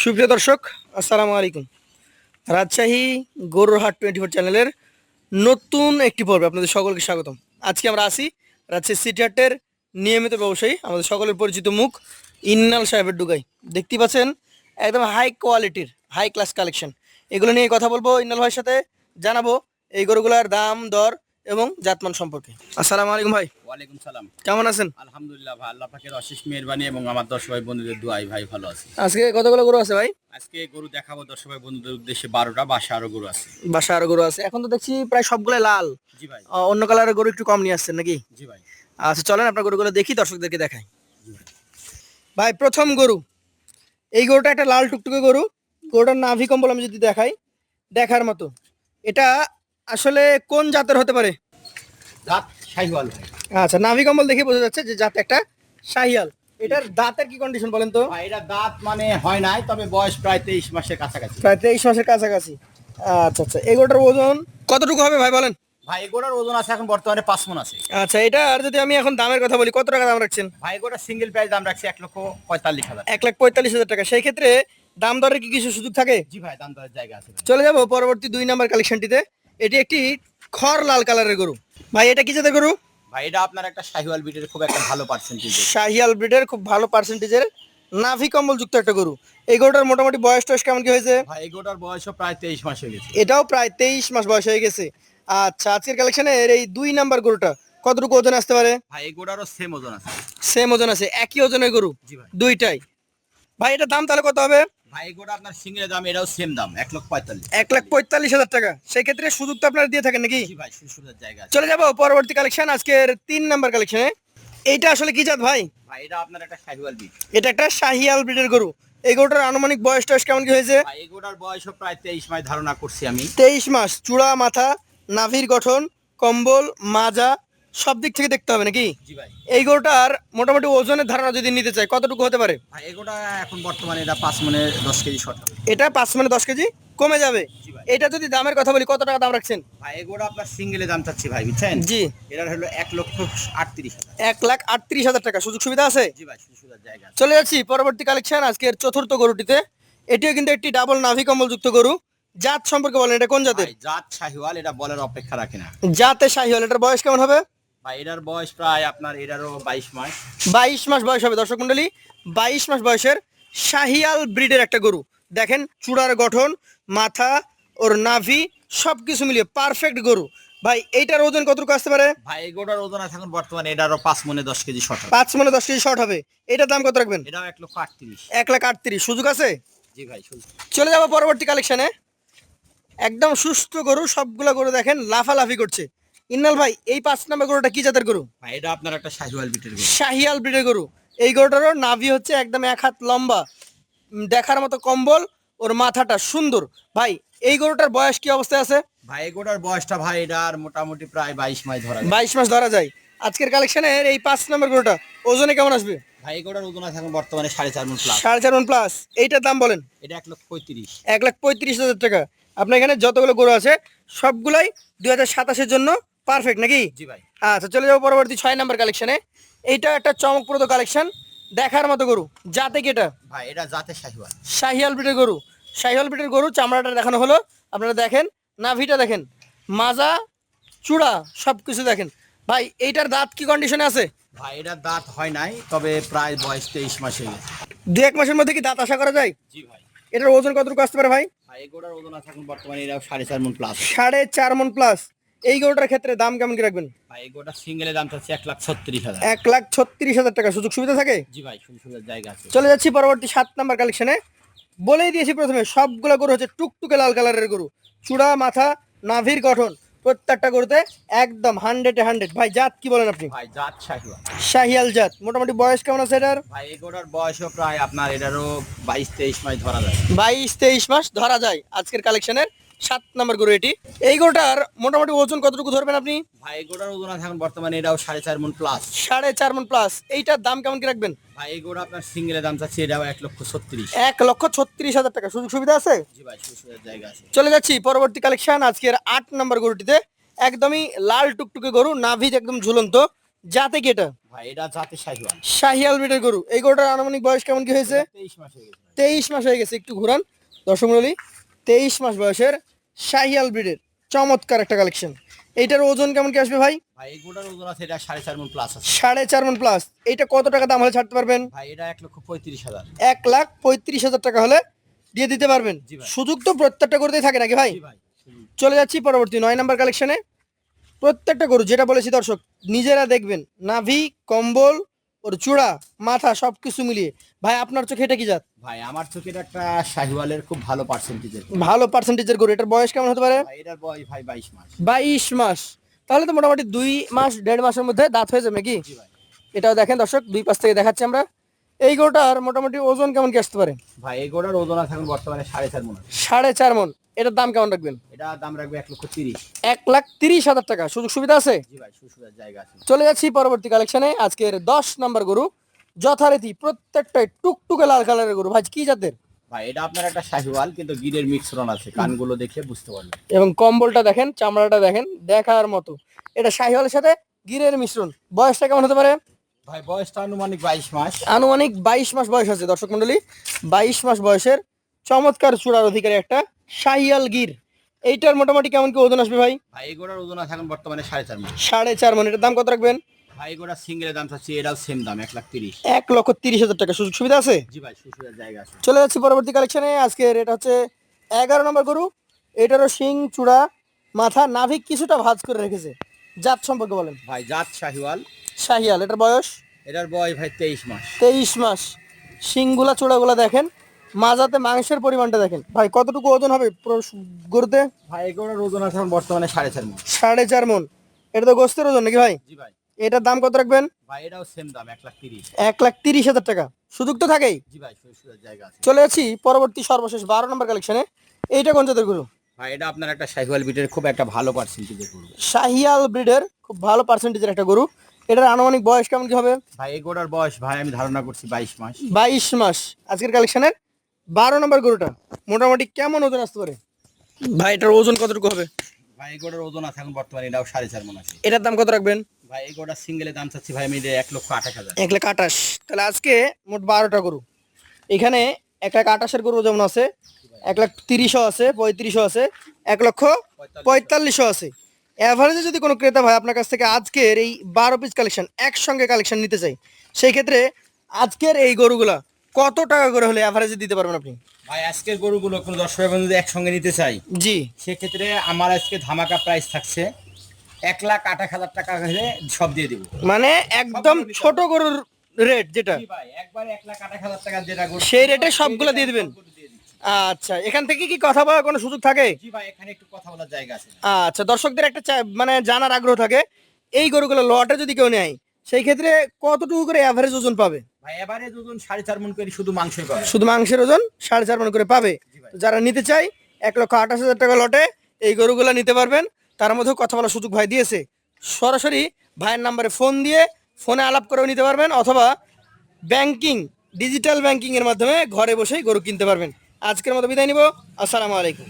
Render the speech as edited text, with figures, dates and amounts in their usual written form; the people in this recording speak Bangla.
সুপ্রিয় দর্শক, আসসালামু আলাইকুম। রাজশাহী গরুর হাট 24 চ্যানেলের নতুন একটি পর্বে আপনাদের সকলকে স্বাগতম। আজকে আমরা আসি রাজশাহী সিটি হাটের নিয়মিত ব্যবসায়ী, আমাদের সকলের পরিচিত মুখ ইন্নাল সাহেবের ডুগাই। দেখতেই পাচ্ছেন একদম হাই কোয়ালিটির হাই ক্লাস কালেকশন। এগুলো নিয়ে কথা বলবো ইন্নাল ভাইয়ের সাথে, জানাবো এই গরুগুলার দাম দর এবং জাতমান সম্পর্কে। আসসালামু আলাইকুম ভাই। ওয়ালাইকুম সালাম। কেমন আছেন? আলহামদুলিল্লাহ ভাই, আল্লাহ পাকের অশেষ মেহেরবানি এবং আমার দর্শক ভাই বন্ধুদের দোয়াই ভাই ভালো আছি। আজকে কতগুলো গরু আছে ভাই? আজকে গরু দেখাবো দর্শক ভাই বন্ধুদের উদ্দেশ্যে 12টা, বাসা আরো গরু আছে। বাসা আরো গরু আছে, এখন তো দেখছি প্রায় সবগুলাই লাল। জি ভাই। অন্য কালারের গরু একটু কম নিয়ে আসছেন নাকি? জি ভাই। আচ্ছা চলেন আপনার গরুগুলো দেখি, দর্শকদেরকে দেখাই। ভাই প্রথম গরু, এই গরুটা একটা লাল টুকটুকে গরু। গরুটার নাভি কম্বল আমি যদি দেখাই, দেখার মতো। এটা আসলে কোন জাতের হতে পারে? দাঁত শাহিওয়াল ভাই। আচ্ছা, নাভি কম্বল দেখে বোঝা যাচ্ছে যে জাত একটা শাহিয়াল। এটার দাঁতের কি কন্ডিশন বলেন তো? ভাই এটা দাঁত মানে হয় নাই, তবে বয়স প্রায় 23 মাসের কাছাকাছি। প্রায় 23 মাসের কাছাকাছি। আচ্ছা আচ্ছা, এই গরুটার ওজন কতটুকু হবে ভাই বলেন? ভাই এগোটার ওজন আছে এখন বর্তমানে 5 মণ আছে। আচ্ছা, এটা আর যদি আমি এখন দামের কথা বলি, কত টাকা দাম রাখছেন? ভাই এগোটা সিঙ্গেল প্রাইস দাম রাখছি 1,45,000। 1,45,000 টাকা। সেই ক্ষেত্রে দাম দরের কি কিছু সুযোগ থাকে? জি ভাই, দাম দরের জায়গা আছে ভাই। চলে যাব পরবর্তী 2 নাম্বার কালেকশনটিতে। এটি একটি খড় লাল কালারের গরু। ভাই এটা কি জাতের গরু? ভাই এটা আপনার একটা শাহিওয়াল ব্রিডের খুব একটা ভালো পার্সেন্টেজ। শাহিয়াল ব্রিডের খুব ভালো পার্সেন্টেজের নাভি কম্বল যুক্ত একটা গরু। এই গরুটার মোটামুটি বয়স টয়স কেমন কি হয়েছে? ভাই এগোটার বয়সও প্রায় 23 মাস হয়ে গেছে। এটাও প্রায় 23 মাস বয়স হয়ে গেছে। আচ্ছা, আজকের কালেকশনের এই 2 নাম্বার গরুটা কতটুকু ওজন আসতে পারে? ভাই এগোটারও সেম ওজন আছে। সেম ওজন আছে, একই ওজনের গরু জি ভাই। দুইটাই। ভাই এটার দাম তাহলে কত হবে? ভাই এগোটা আপনার সিঙ্গেল দাম এটাও সেম দাম 1,45,000। 1,45,000 টাকা। সেই ক্ষেত্রে সুযোগ তো আপনারা দিয়ে থাকেন নাকি? জি ভাই, সুন্দর জায়গা আছে। চলে যাব পরবর্তী কালেকশন, আজকের 3 নাম্বার কালেকশনে। এইটা আসলে কি জাত ভাই? ভাই এটা আপনার একটা শাহিওয়াল ব্রিড। এটা একটা শাহিয়াল ব্রিডের গরু। এই গরুটার আনুমানিক বয়স টয়স কেমন কি হয়েছে? ভাই এগোটার বয়সও প্রায় 23 মাস ধারণা করছি আমি। 23 মাস। চূড়া, মাথা, নাভির গঠন, কম্বল, মাজা সব দিক থেকে দেখতে হবে নাকি? জি ভাই। এই গরুটার মোটামুটি ওজনের ধারণা যদি নিতে চাই, কতটুকু হতে পারে? ভাই এগোটা এখন বর্তমানে এটা 5 মণে 10 কেজি শর্ট হবে। এটা 5 মানে 10 কেজি কমে যাবে। জি ভাই। এটা যদি দামের কথা বলি, কত টাকা দাম রাখছেন? ভাই এগোটা আপনার সিঙ্গেলে দাম চাচ্ছি ভাই, বুঝছেন? জি। এটার হলো 1,38,000। 1,38,000 টাকা। সুযোগ সুবিধা আছে। জি ভাই, সুন্দর জায়গা আছে। চলে যাচ্ছি পরবর্তী কালেকশন, আজকের চতুর্থ গরুটিতে। এটিও কিন্তু একটি ডাবল নাভি কম্বল যুক্ত গরু। জাত সম্পর্কে বলেন, এটা কোন জাতের? ভাই জাত শাহিওয়াল, এটা বলার অপেক্ষা রাখে না। জাতে শাহিওয়াল। এটার বয়স কেমন হবে? ভাই এটার বয়স প্রায় আপনার এটারও 22 মাস। 22 মাস বয়স হবে দর্শক মন্ডলী। 22 মাস বয়সের শাহিয়াল ব্রিডের একটা গরু। দেখেন চূড়ার গঠন, মাথা, ওর নাভি সবকিছু মিলিয়ে পারফেক্ট গরু। ভাই এইটার ওজন কতটুকু আসতে পারে? ভাই এগোটার ওজন আছে এখন বর্তমানে এটারও 5 মণে 10 কেজি শর্ট হবে। 5 মানে 10 কেজি শর্ট হবে। এটার দাম কত রাখবেন? এটাও 1,38,000। 1,38,000। সুযোগ আছে। জি ভাই, সুন্দর। চলে যাবো পরবর্তী কালেকশনে। একদম সুস্থ গরু, সবগুলা গরু দেখেন লাফালাফি করছে। ইন্নাল ভাই, এই 5 নম্বর গরুটা কি জাতের গরু? ভাই এটা আপনার একটা শাহিওয়াল ব্রিডের গরু। শাহিয়াল ব্রিডের গরু। এই গরুটারও নাভি হচ্ছে একদম 1 হাত লম্বা, দেখার মতো কম্বল, ওর মাথাটা সুন্দর। ভাই এই গরুটার বয়স কি অবস্থায় আছে? ভাই এগোটার বয়সটা ভাই এটার মোটামুটি প্রায় 22 মাস ধরা যায়। 22 মাস ধরা যায়। আজকের কালেকশনের এই 5 নম্বর গরুটা ওজনে কেমন আসবে? ভাই এগোটার ওজন আছে এখন বর্তমানে 4.5 মণ প্লাস। 4.5 মণ প্লাস। এইটার দাম বলেন? এটা 1,35,000। 1,35,000 টাকা। আপনার এখানে যতগুলো গরু আছে সবগুলাই 2027-এর জন্য পারফেক্ট নাকি? জি ভাই। আচ্ছা, চলে যাবো পরবর্তী 6 নাম্বার কালেকশনে। এইটা একটা চমকপ্রদ কালেকশন, দেখার মতো গরু। জাতে কি এটা? ভাই এটা জাতে শাহিওয়াল। শাহিয়াল ব্রিডের গরু। শাহিয়াল ব্রিডের গরু, চামড়াটা দেখানো হলো। আপনারা দেখেন, নাভিটা দেখেন, মাজা, চূড়া সবকিছু দেখেন। ভাই এইটার দাঁত কি কন্ডিশনে আছে? ভাই এটার দাঁত হয় নাই, তবে প্রায় বয়স 23 মাস হয়ে গেছে। 2-1 মাসের মধ্যে কি দাঁত আশা করা যায়? জি ভাই। এটার ওজন কতটুকু আসতে পারে ভাই? ভাই এগোটার ওজন আছে এখন বর্তমানে এটাও 4.5 মণ প্লাস। 4.5 মণ প্লাস। এই গরুটার ক্ষেত্রে দাম কেমন কি রাখবেন? ভাই এগোটা সিঙ্গেলে দাম চাচ্ছে 1,36,000। 1,36,000 টাকা। সুযোগ সুবিধা থাকে। জি ভাই, সুন্দর জায়গা আছে। চলে যাচ্ছি পরবর্তী 7 নাম্বার কালেকশনে। বলেই দিয়েছি প্রথমে, সবগুলো গরু হচ্ছে টুকটুকে লাল কালারের গরু। চূড়া, মাথা, নাভির গঠন প্রত্যেকটা গরুতে একদম 100-এ 100। ভাই জাত কি বলেন আপনি? ভাই জাত শাহিওয়াল। শাহিয়াল জাত। মোটামুটি বয়স কেমন আছে এটার? ভাই এগোটার বয়সও প্রায় আপনার এটারও 22-23 মাস ধরা যায়। 22-23 মাস ধরা যায়। আজকের কালেকশনের 7 নাম্বার গরু এটি। এই গরুটার মোটামুটি ওজন কতটুকু ধরবেন আপনি? ভাই এগোটার ওজন আছে এখন বর্তমানে এটাও 4.5 মণ প্লাস। 4.5 মণ প্লাস। এইটার দাম কেমন কি রাখবেন? ভাই এগোটা আপনার সিঙ্গেলে দাম চাচ্ছে এটাও 1,36,000। 1,36,000 টাকা। সুযোগ সুবিধা আছে। জি ভাই, সুন্দর জায়গা আছে। চলে যাচ্ছি পরবর্তী কালেকশন, আজকের 8 নাম্বার গরুটিতে। একদমই লাল টুকটুকে গরু, নাভি একদম ঝুলন্ত, জাতে কি এটা? ভাই এটা জাতে শাহিওয়াল। শাহিয়াল ব্রিডের গরু। এই গরুটার আনুমানিক বয়স কেমন কি হয়েছে? 23 মাস হয়ে গেছে। 23 মাস হয়ে গেছে। একটু ঘুরান দর্শক মণ্ডলী। 23 মাস বয়সের শাহিয়াল ব্রিডের চমৎকার একটা কালেকশন। এইটার ওজন কেমন কি আসবে ভাই? ভাই এই গোটার ওজন আছে এটা 4.5 মণ প্লাস আছে। 4.5 মণ প্লাস। এটা কত টাকা দাম হলে ছাড়তে পারবেন? ভাই এটা 1,35,000। 1,35,000 টাকা হলে দিয়ে দিতে পারবেন। জি ভাই। সুযোগ তো প্রত্যেকটা গরুতেই থাকে নাকি ভাই? জি ভাই। চলে যাচ্ছি পরবর্তী 9 নাম্বার কালেকশনে। প্রত্যেকটা গরু যেটা বলেছি দর্শক নিজেরা দেখবেন, নাভি, কম্বল, ওর চূড়া, মাথা সবকিছু মিলিয়ে। ভাই আপনার চোখে এটা কি জাত? ভাই আমার চোখের একটা শাহিওয়ালের খুব ভালো পার্সেন্টেজের। ভালো পার্সেন্টেজের গরু। এটার বয়স কেমন হতে পারে? ভাই এটার বয়স ভাই 22 মাস। 22 মাস। তাহলে তো মোটামুটি 2 মাস 1.5 মাসের মধ্যে দাঁত হয়ে যাবে নাকি? জি ভাই। এটাও দেখেন দর্শক, দুই পাশ থেকে দেখাচ্ছি আমরা। এই গরুটার মোটামুটি ওজন কেমন কি আসতে পারে? ভাই এই গোটার ওজন আছে এখন বর্তমানে 4.5 মণ। 4.5 মণ। এটার দাম কেমন রাখবেন? এটা দাম রাখবে 1,30,000। 1,30,000 টাকা। সুযোগ সুবিধা আছে? জি ভাই সুসুদার জায়গা আছে। চলে যাচ্ছি পরবর্তী কালেকশনে। আজকের 10 নাম্বার গরু যথারীতি প্রত্যেকটাই টুকটুকে লাল কালারের গরু। ভাই কি জাতের? ভাই এটা আপনার একটা শাহিওয়াল কিন্তু গিরের মিশ্রণ আছে, কানগুলো দেখে বুঝতে পারবেন। এবং কম্বলটা দেখেন, চামড়াটা দেখেন, দেখার মতো। এটা শাহিওয়ালের সাথে গিরের মিশ্রণ। বয়সটা কেমন হতে পারে? ভাই বয়সটা আনুমানিক 22 মাস। আনুমানিক 22 মাস বয়স আছে দর্শক মন্ডলী। 22 মাস বয়সের চমৎকার চূড়ার অধিকারী একটা শাহিয়াল গির। এইটার মোটামুটি কেমন কি ওজন আসবে ভাই? ভাই এই গোটার ওজন আছে এখন বর্তমানে 4.5 মণ। 4.5 মণ। এটার দাম কত রাখবেন? ভাই এই গোটা সিঙ্গেলের দাম চাচ্ছি এটাও সেম দাম 1,30,000। 1,30,000 টাকা। সুযোগ সুবিধা আছে? জি ভাই সুসুদার জায়গা আছে। চলে যাচ্ছি পরবর্তী কালেকশনে। আজকের এটা হচ্ছে 11 নম্বর গরু। এটারও শিং, চূড়া, মাথা, নাভি কিছুটা ভাঁজ করে রেখেছে। জাত সম্পর্কে বলেন। ভাই জাত শাহিওয়াল। শাহিয়াল। এটার বয়স? এটার বয়স ভাই 23 মাস। 23 মাস। শিংগুলা চূড়াগুলা দেখেন, মাজাতে মাংসের পরিমাণটা দেখেন। ভাই কতটুকু ওজন হবে পুরো গরুতে? ভাই এই গোটার ওজন আছে এখন বর্তমানে 4.5 মণ। 4.5 মণ। এটা তো গোস্তের ওজন নাকি ভাই? জি ভাই। এটার দাম কত রাখবেন? ভাই এটাও সেম দাম 1,30,000। 1,30,000 টাকা। সুযোগ তো থাকেই। জি ভাই সুসুদার জায়গা আছে। চলে যাচ্ছি পরবর্তী সর্বশেষ 12 নম্বর কালেকশনে। এইটা কোন জাতের গরু? ভাই এটা আপনার একটা শাহিওয়াল বিটের খুব একটা ভালো পার্সেন্টেজের গরু। শাহিয়াল ব্রিডের খুব ভালো পার্সেন্টেজের একটা গরু। এটার আনুমানিক বয়স কেমন কি হবে? ভাই এই গোটার বয়স ভাই আমি ধারণা করছি 22 মাস। 22 মাস। আজকের কালেকশনের 12 নম্বর গরুটা মোটামুটি কেমন ওজন আসতে পারে? ভাই এটার ওজন কতটুকু হবে? ভাই এই গোটার ওজন আছে এখন বর্তমানে এটাও 4.5 মণ আছে। এটার দাম কত রাখবেন? ভাই এই গোটা সিঙ্গেলের দাম চাচ্ছি ভাই আমি 1,28,000। 1,28,000। তাহলে আজকে মোট 12টা গরু। এখানে 1,28,000 গরু যেমন আছে, 1,30,000 আছে, 35,000 আছে, 1,45,000 আছে। অ্যাভারেজে যদি কোনো ক্রেতা ভাই আপনার কাছ থেকে আজকের এই 12 পিস কালেকশন একসঙ্গে কালেকশন নিতে চাই, সেই ক্ষেত্রে আজকের এই গরুগুলা কত টাকা করে হলে অ্যাভারেজে দিতে পারবেন আপনি? ভাই আজকের গরুগুলো কোনো দর্শক বন্ধু যদি একসঙ্গে নিতে চাই জি। সেক্ষেত্রে আমার আজকে ধামাকা প্রাইস থাকছে 1,28,000 টাকা হলে সব দিয়ে দিব। মানে একদম ছোট গরুর রেট যেটা, জি ভাই একবারে 1,28,000 টাকা যেটা গরু সেই রেটে সবগুলো দিয়ে দিবেন? সবগুলো দিয়ে দিচ্ছি। আচ্ছা, এখান থেকে কি কথা বলার কোনো সুযোগ থাকে? জি ভাই এখানে একটু কথা বলার জায়গা আছে। আচ্ছা, দর্শকদের একটা মানে জানার আগ্রহ থাকে, এই গরুগুলো লটে যদি কেউ নেয় সেই ক্ষেত্রে কতটুকু করে অ্যাভারেজ ওজন পাবে? ভাই এবারে ওজন 4.5 মণ করে শুধু মাংসই পাবে। শুধু মাংসের ওজন 4.5 মণ করে পাবে। জি ভাই। তো যারা নিতে চায় 1,28,000 টাকা লটে এই গরুগুলো নিতে পারবেন। তার মধ্যেও কথা বলার সুযোগ ভাই দিয়েছে। সরাসরি ভাইয়ের নাম্বারে ফোন দিয়ে ফোনে আলাপ করেও নিতে পারবেন, অথবা ব্যাংকিং, ডিজিটাল ব্যাংকিং এর মাধ্যমে ঘরে বসেই গরু কিনতে পারবেন। আজকের মতো বিদায় নিব। আসসালামু আলাইকুম।